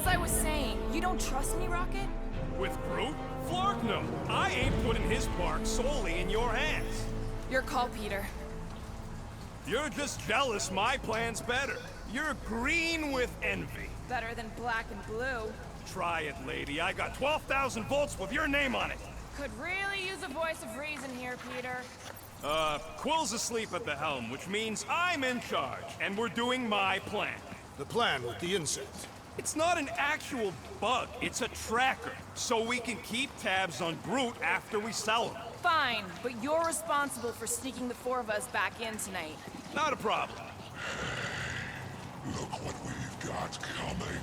I was saying, you don't trust me, Rocket? With Groot? Flark no. I ain't putting his bark solely in your hands. Your call, Peter. You're just jealous my plan's better. You're green with envy. Better than black and blue. Try it, lady. I got 12,000 volts with your name on it. Could really use a voice of reason here, Peter. Quill's asleep at the helm, which means I'm in charge, and we're doing my plan. The plan with the insect. It's not an actual bug, it's a tracker, so we can keep tabs on Groot after we sell him. Fine, but you're responsible for sneaking the four of us back in tonight. Not a problem. Look what we've got coming.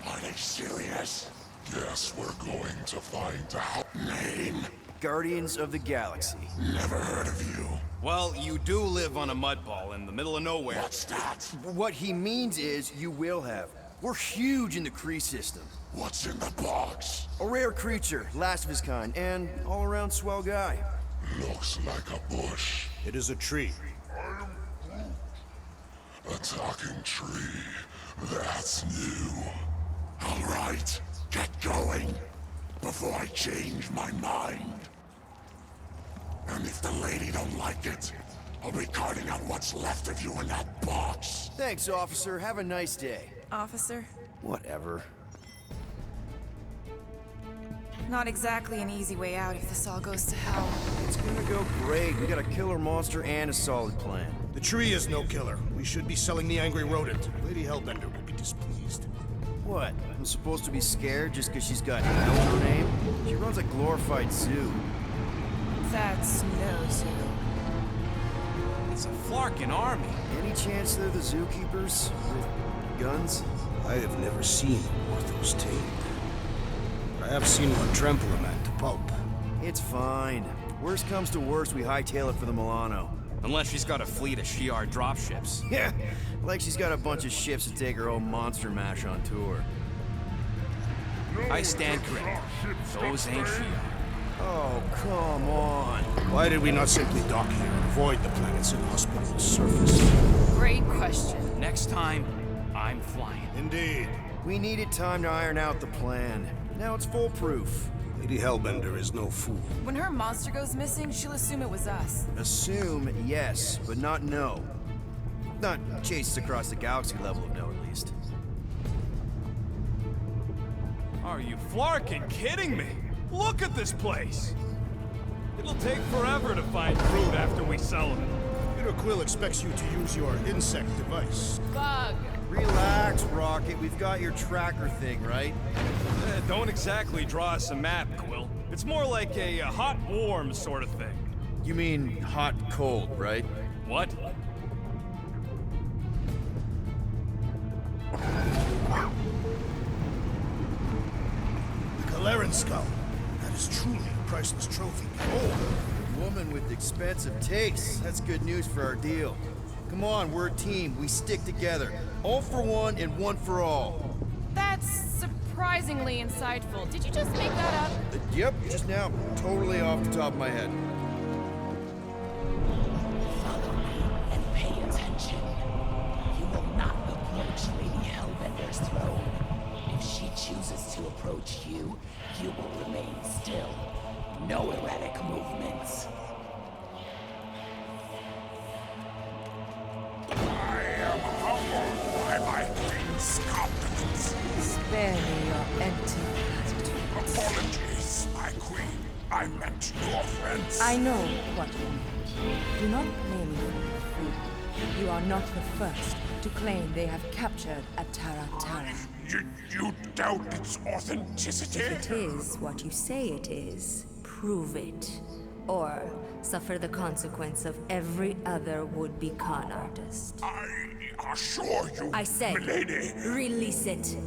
Are they serious? Guess we're going to find out. Name? Guardians of the Galaxy. Never heard of you. Well, you do live on a mud ball in the middle of nowhere. What's that? What he means is you will have. We're huge in the Kree system. What's in the box? A rare creature, last of his kind, and all-around swell guy. Looks like a bush. It is a tree. A talking tree. That's new. All right, get going. Before I change my mind. And if the lady don't like it, I'll be carting out what's left of you in that box. Thanks, officer. Have a nice day. Officer? Whatever. Not exactly an easy way out if this all goes to hell. It's gonna go great. We got a killer monster and a solid plan. The tree is no killer. We should be selling the angry rodent. Lady Hellbender will be displeased. What? I'm supposed to be scared just because she's got hell in her name? She runs a glorified zoo. That's no zoo. It's a Flarkin army. Any chance they're the zookeepers? With guns? I have never seen a Orthos tamed. I have seen one trample a man to pulp. It's fine. Worst comes to worst, we hightail it for the Milano. Unless she's got a fleet of Shi'ar dropships. Yeah, like she's got a bunch of ships to take her whole monster mash on tour. I stand corrected. Those ain't Shi'ar. Oh, come on. Why did we not simply dock here and avoid the planet's inhospitable surface? Great question. Next time, I'm flying. Indeed. We needed time to iron out the plan. Now it's foolproof. Lady Hellbender is no fool. When her monster goes missing, she'll assume it was us. Assume, yes, but not know. Not chase us across the galaxy level of no, at least. Are you Flarkin kidding me? Look at this place! It'll take forever to find Groot after we sell him. Peter Quill expects you to use your insect device. Bug! Relax, Rocket. We've got your tracker thing, right? Don't exactly draw us a map, Quill. It's more like a hot-warm sort of thing. You mean hot-cold, right? What? The Galeran skull. That is truly a priceless trophy. Oh, Woman with expensive tastes. That's good news for our deal. Come on, we're a team. We stick together. All for one and one for all. That's surprisingly insightful. Did you just make that up? Yep, just now. Totally off the top of my head. Follow me and pay attention. You will not approach Lady Hellbender's throne. If she chooses to approach you, you will remain still. No erratic movements. I am humbled by my queen's compliments. Spare me your empty platitudes. Apologies, my queen. I meant no offense. I know what you mean. Do not blame me for your food. You are not the first to claim they have captured a Tara Tara. You doubt its authenticity? If it is what you say it is, prove it. Or suffer the consequence of every other would-be con artist. I assure you, I said, milady. release it.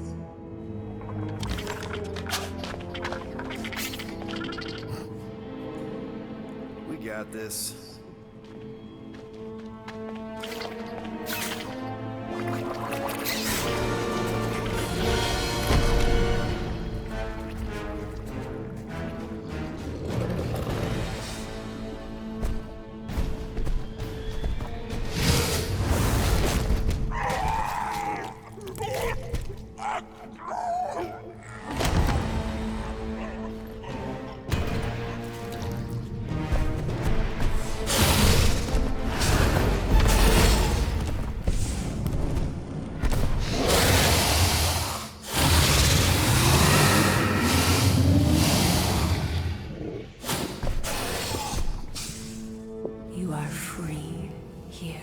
We got this. here.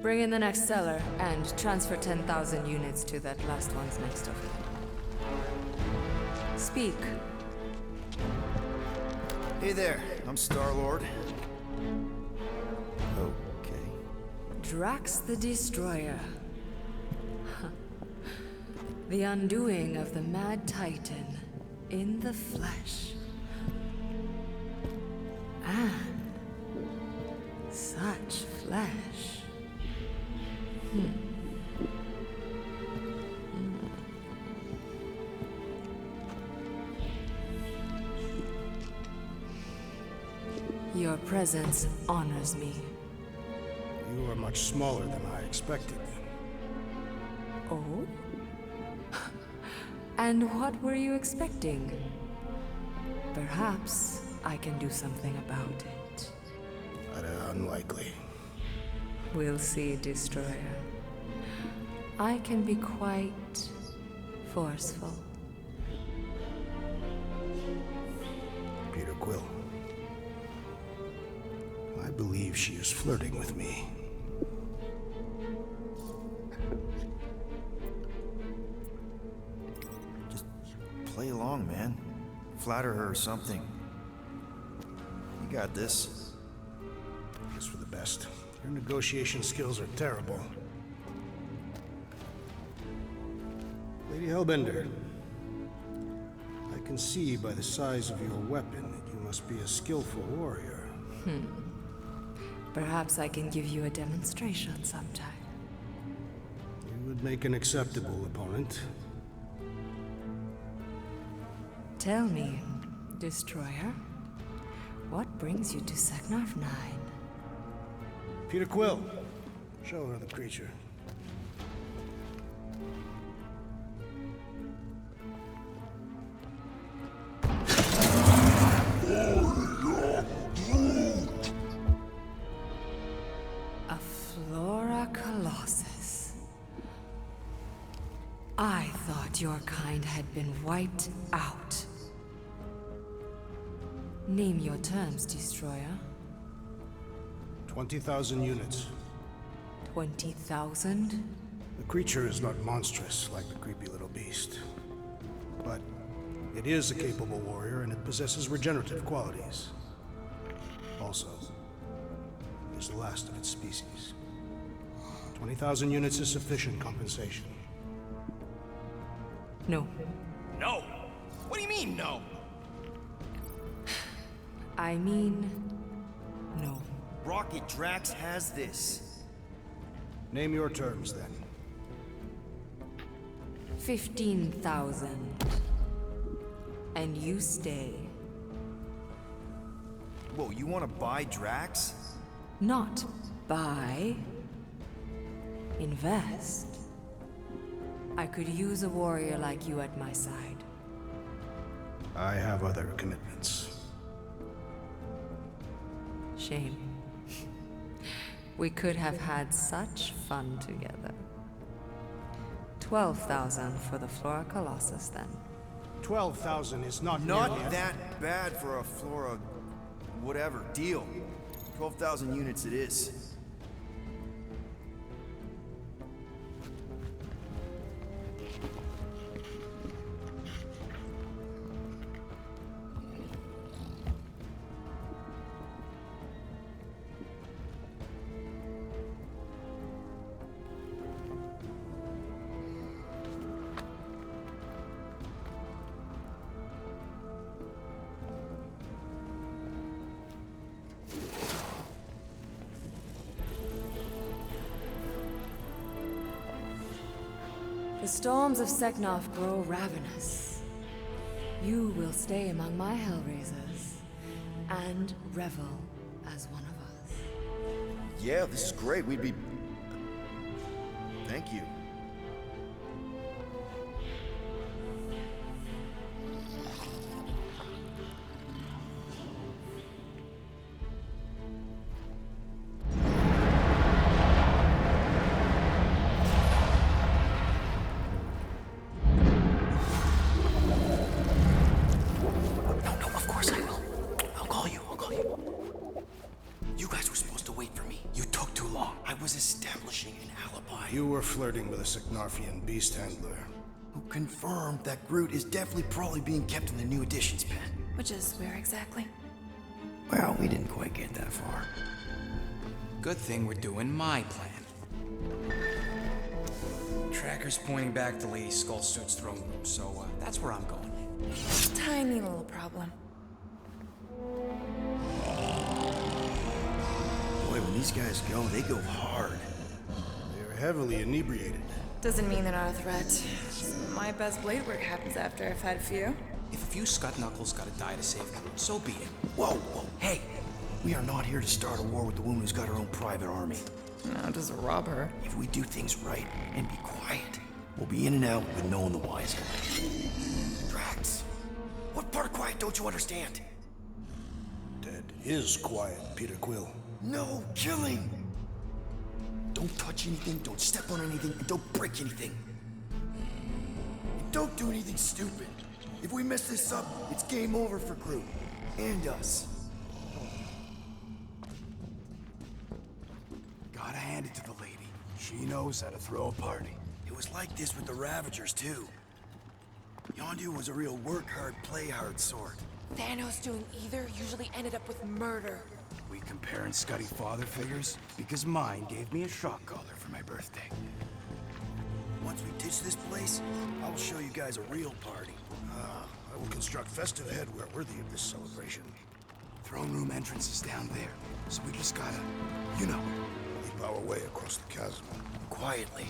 Bring in the next cellar, and transfer 10,000 units to that last one's next of it. Speak. Hey there, I'm Star-Lord. Okay. Drax the Destroyer. The undoing of the Mad Titan in the flesh. And such flesh. Your presence honors me. You are much smaller than I expected. Oh? And what were you expecting? Perhaps I can do something about it. Unlikely. We'll see, Destroyer. I can be quite forceful. Peter Quill. I believe she is flirting with me. Just play along, man. Flatter her or something. You got this. It's for the best. Your negotiation skills are terrible. Lady Hellbender, I can see by the size of your weapon that you must be a skillful warrior. Perhaps I can give you a demonstration sometime. You would make an acceptable opponent. Tell me, Destroyer, what brings you to Seknarf 9? Peter Quill, show her the creature. A Flora Colossus. I thought your kind had been wiped out. Name your terms, Destroyer. 20,000 units. 20,000? The creature is not monstrous like the creepy little beast. But it is a capable warrior and it possesses regenerative qualities. Also, it is the last of its species. 20,000 units is sufficient compensation. No. No! What do you mean, no? I mean, no. Rocket Drax has this. Name your terms, then. 15,000. And you stay. Whoa, you want to buy Drax? Not buy. Invest. I could use a warrior like you at my side. I have other commitments. Shame. We could have had such fun together. 12,000 for the Flora Colossus, then. 12,000 is not Not nearly that bad for a Flora... whatever, deal. 12,000 units it is. The storms of Seknarf grow ravenous. You will stay among my Hellraisers and revel as one of us. Yeah, this is great. We'd be... Thank you. was establishing an alibi. You were flirting with a Seknarfian beast handler. Who confirmed that Groot is definitely probably being kept in the new additions pen. Which is where exactly? Well, we didn't quite get that far. Good thing we're doing my plan. Tracker's pointing back to Lady Skullsuit's throne room, so that's where I'm going. Tiny little problem. Boy, when these guys go, they go hard. They're heavily inebriated. Doesn't mean they're not a threat. My best blade work happens after I've had a few. If a few scut knuckles gotta die to save Groot, so be it. Whoa, whoa, hey! We are not here to start a war with the woman who's got her own private army. No, just rob her. If we do things right and be quiet, we'll be in and out with no one the wiser. Drax, what part of quiet don't you understand? Dead is quiet, Peter Quill. No killing! Don't touch anything, don't step on anything, and don't break anything. And don't do anything stupid. If we mess this up, it's game over for Groot. And us. Gotta hand it to the lady. She knows how to throw a party. It was like this with the Ravagers, too. Yondu was a real work hard, play hard sort. Thanos doing either usually ended up with murder. We comparing Scuddy father figures? Because mine gave me a shock collar for my birthday. Once we ditch this place, I will show you guys a real party. I will construct festive headwear worthy of this celebration. Throne room entrance is down there, so we just gotta, you know. Leap our way across the chasm. Quietly.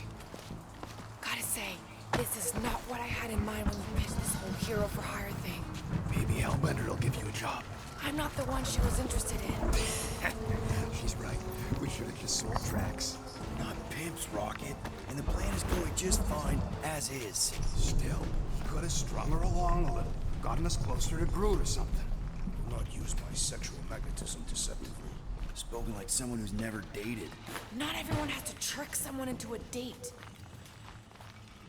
Gotta say, this is not what I had in mind when you pitched this whole hero for hire thing. Maybe Hellbender will give you a job. I'm not the one she was interested in. She's right. We should have just sold Drax. Not pimps, Rocket. And the plan is going just fine, as is. Still, he could have strung her along a little. Gotten us closer to Groot or something. I will not use my sexual magnetism deceptively. Spoken like someone who's never dated. Not everyone has to trick someone into a date.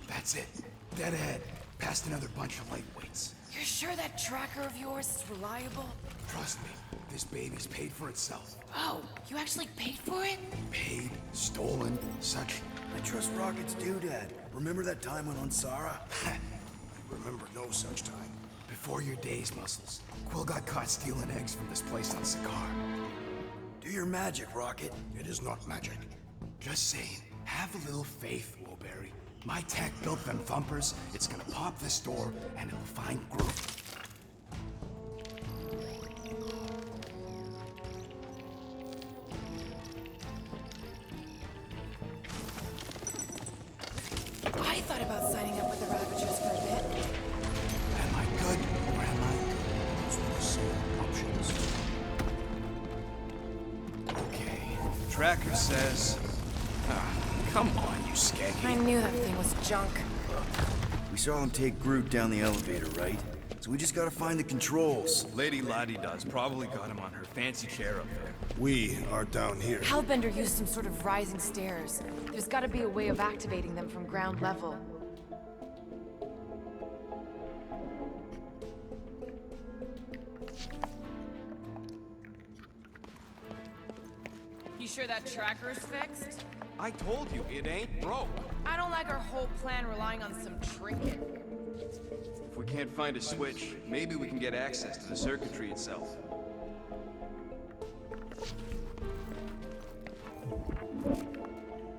That's it. Dead ahead. Past another bunch of lightweights. You're sure that tracker of yours is reliable? Trust me, this baby's paid for itself. Oh, you actually paid for it? Paid, stolen, such. I trust Rocket's doodad. Remember that time on Unsara? Remember no such time. Before your days, Muscles. Quill got caught stealing eggs from this place on Sakaar. Do your magic, Rocket. It is not magic. Just saying, have a little faith, Woolberry. My tech built them thumpers. It's gonna pop this door, and it'll find Groot. I thought about signing up with the Ravagers for a bit. Am I good, or am I Those were the same options. okay? Tracker says... come on, you skeggy. I knew that thing was junk. We saw them take Groot down the elevator, right? So we just gotta find the controls. Lady Ladi-Da's probably got him on her fancy chair up there. We are down here. Hellbender used some sort of rising stairs. There's gotta be a way of activating them from ground level. You sure that tracker's fixed? I told you, it ain't broke. I don't like our whole plan relying on some trinket. If we can't find a switch, maybe we can get access to the circuitry itself.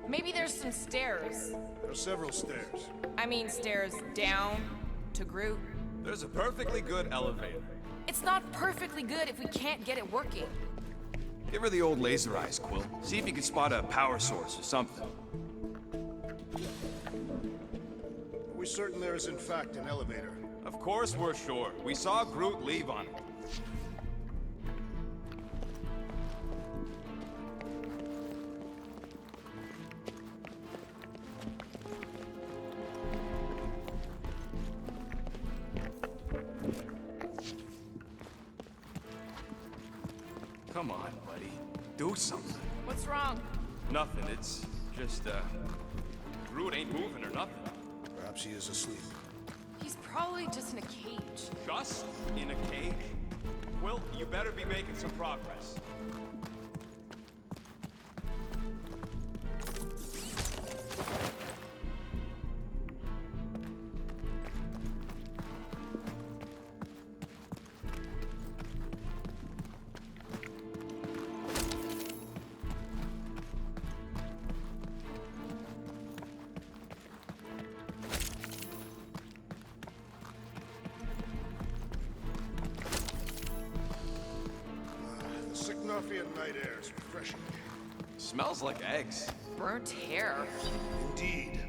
Maybe there's some stairs. There are several stairs. I mean stairs down to Groot. There's a perfectly good elevator. It's not perfectly good if we can't get it working. Give her the old laser eyes, Quill. See if you can spot a power source or something. Are we certain there is in fact an elevator? Of course we're sure. We saw Groot leave on it. Come on, buddy. Do something. What's wrong? Nothing. It's just, Groot ain't moving or nothing. Perhaps he is asleep. He's probably just in a cage. Just in a cage? Quill, you better be making some progress. Segnofian night air is refreshing. Smells like eggs. Burnt hair. Indeed.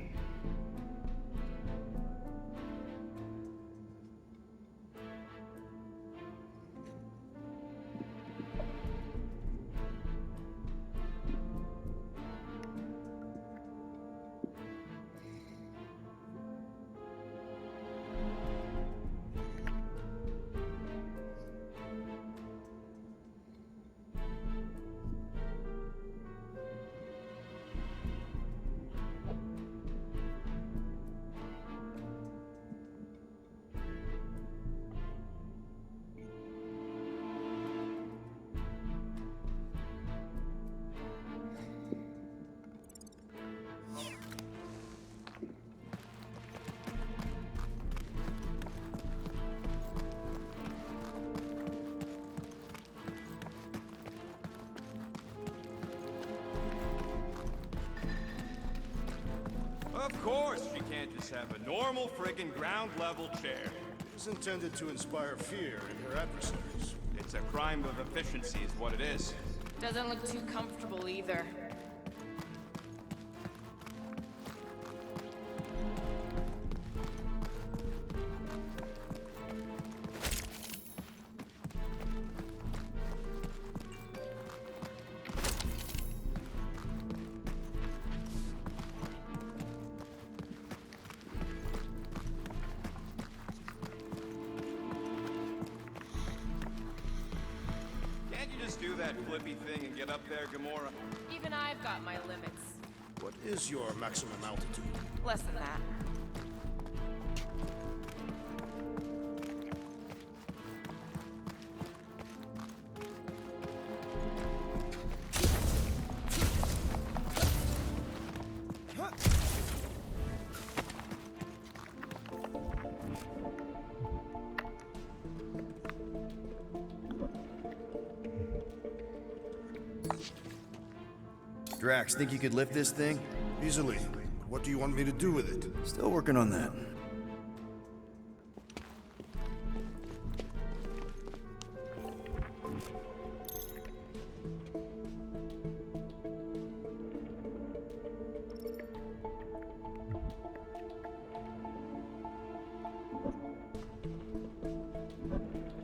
Of course, she can't just have a normal friggin' ground-level chair. It was intended to inspire fear in her adversaries. It's a crime of efficiency is what it is. Doesn't look too comfortable either. Can't you just do that flippy thing and get up there, Gamora? Even I've got my limits. What is your maximum altitude? Less than that. Drax, think you could lift this thing? Easily. What do you want me to do with it? Still working on that.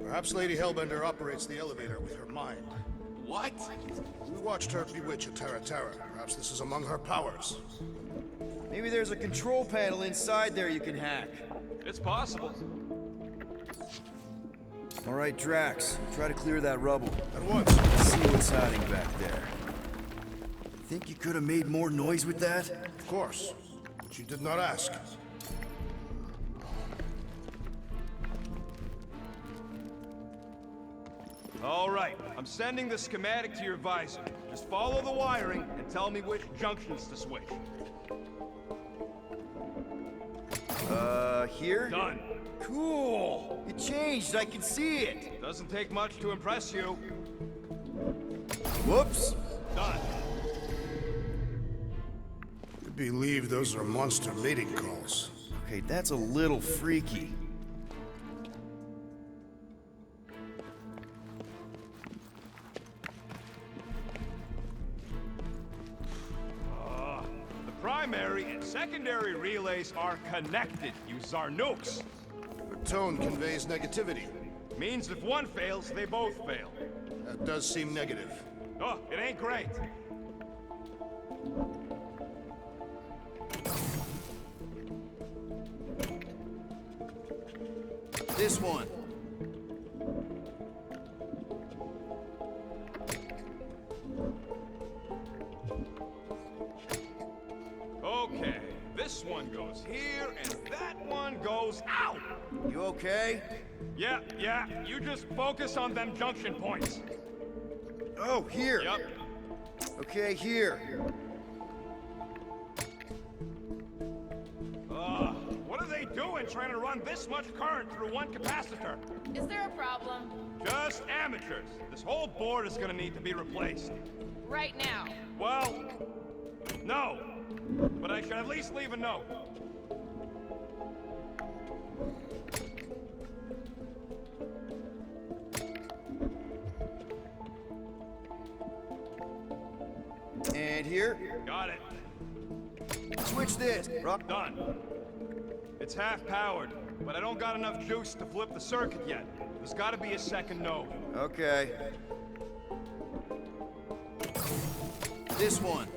Perhaps Lady Hellbender operates the elevator with her mind. What? We watched her bewitch a Terra Terra. Perhaps this is among her powers. Maybe there's a control panel inside there you can hack. It's possible. All right, Drax, try to clear that rubble. At once. See what's hiding back there. Think you could have made more noise with that? Of course. But you did not ask. All right, I'm sending the schematic to your visor. Just follow the wiring and tell me which junctions to switch. Here? Done. Cool! It changed, I can see it! Doesn't take much to impress you. Whoops! Done. I believe those are monster mating calls. Okay, that's a little freaky. The primary and secondary relays are connected, you Zarnooks. The tone conveys negativity. Means if one fails, they both fail. That does seem negative. Oh, it ain't great. This one. Okay, this one goes here, and that one goes out. You okay? Yeah, you just focus on them junction points. Oh, here. Yep. Okay, here. What are they doing trying to run this much current through one capacitor? Is there a problem? Just amateurs. This whole board is gonna need to be replaced. Right now. Well, no. But I should at least leave a note. And here. Got it. Switch this. Rock. Done. It's half powered, but I don't got enough juice to flip the circuit yet. There's gotta be a second node. Okay. This one.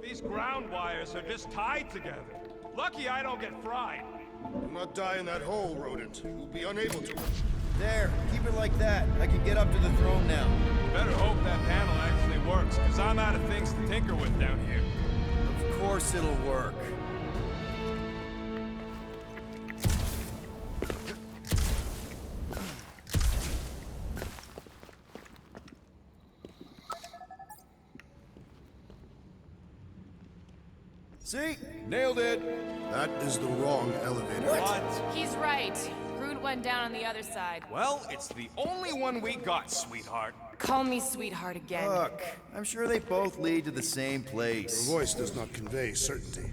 These ground wires are just tied together. Lucky I don't get fried. Do not die in that hole, rodent. You'll be unable to. There, keep it like that. I can get up to the throne now. Better hope that panel actually works, because I'm out of things to tinker with down here. Of course it'll work. See? Nailed it! That is the wrong elevator. What? He's right. Groot went down on the other side. Well, it's the only one we got, sweetheart. Call me sweetheart again. Look, I'm sure they both lead to the same Your place. voice does not convey certainty.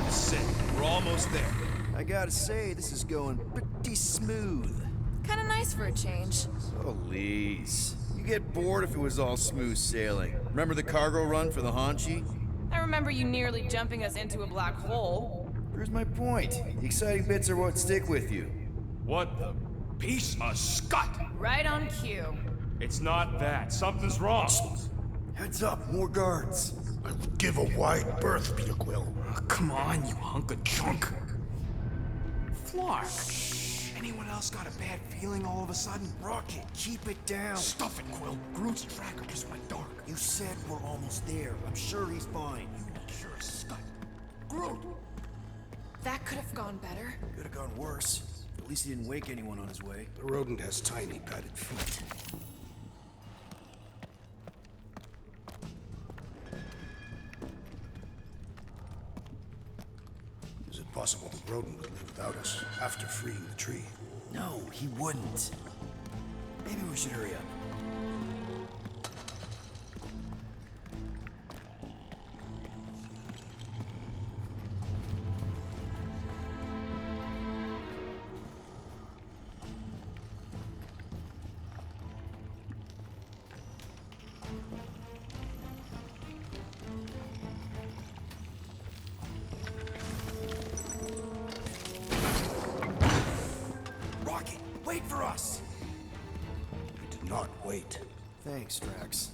Sick. We're almost there. I gotta say, this is going pretty smooth. Kinda nice for a change. Please. You get bored if it was all smooth sailing. Remember the cargo run for the Hanshi? I remember you nearly jumping us into a black hole. Here's my point. The exciting bits are what stick with you. What the piece of scut? Right on cue. It's not that. Something's wrong. Heads up, more guards. I would give a wide berth, Peter Quill. Oh, come on, you hunk of junk. Flark. Anyone else got a bad feeling all of a sudden? Rocket, keep it down. Stuff it, Quill. Groot's tracker just went dark. You said we're almost there. I'm sure he's fine. Sure as scut. Groot! That could have gone better. Could have gone worse. At least he didn't wake anyone on his way. The rodent has tiny padded feet. Is it possible the rodent would live without us after freeing the tree? No, he wouldn't. Maybe we should hurry up. Rocket, wait for us! I did not wait. Thanks, Drax.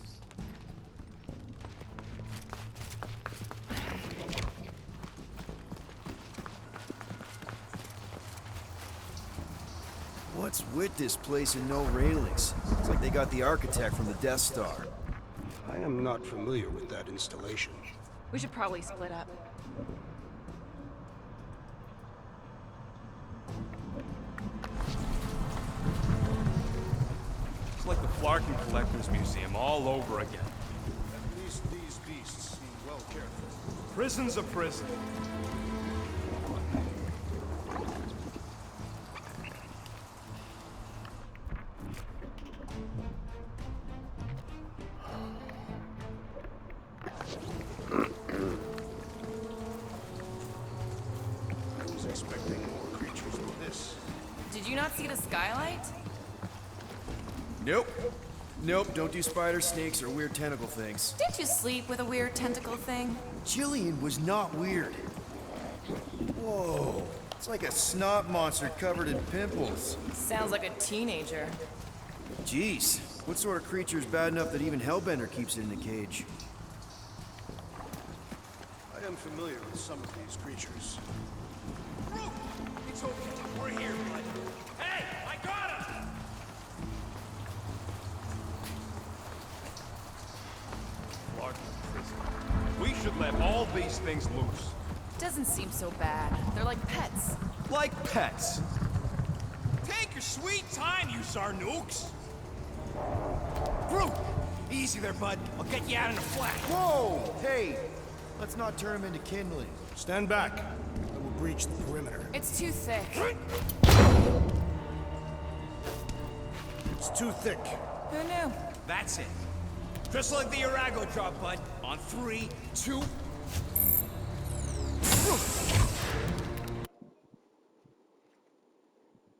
What's with this place and no railings? It's like they got the architect from the Death Star. I am not familiar with that installation. We should probably split up. It's like the Flarkin Collector's Museum all over again. At least these beasts seem well cared for. Prison's a prison. I was expecting more creatures than this. Did you not see the skylight? Nope. Nope, don't do spider, snakes, or weird tentacle things. Didn't you sleep with a weird tentacle thing? Jillian was not weird. Whoa. It's like a snot monster covered in pimples. Sounds like a teenager. Jeez, what sort of creature is bad enough that even Hellbender keeps it in a cage? I am familiar with some of these creatures. Groot! It's okay. We're here, bud. Hey! I got him! Flarkin prison. We should let all these things loose. Doesn't seem so bad. They're like pets. Like pets. Take your sweet time, you Sarnooks. Groot! Easy there, bud. I'll get you out in a flash. Whoa! Hey! Let's not turn him into kindling. Stand back. I will breach the perimeter. It's too thick. It's too thick. Who knew? That's it. Just like the Arago drop, bud. On 3, 2...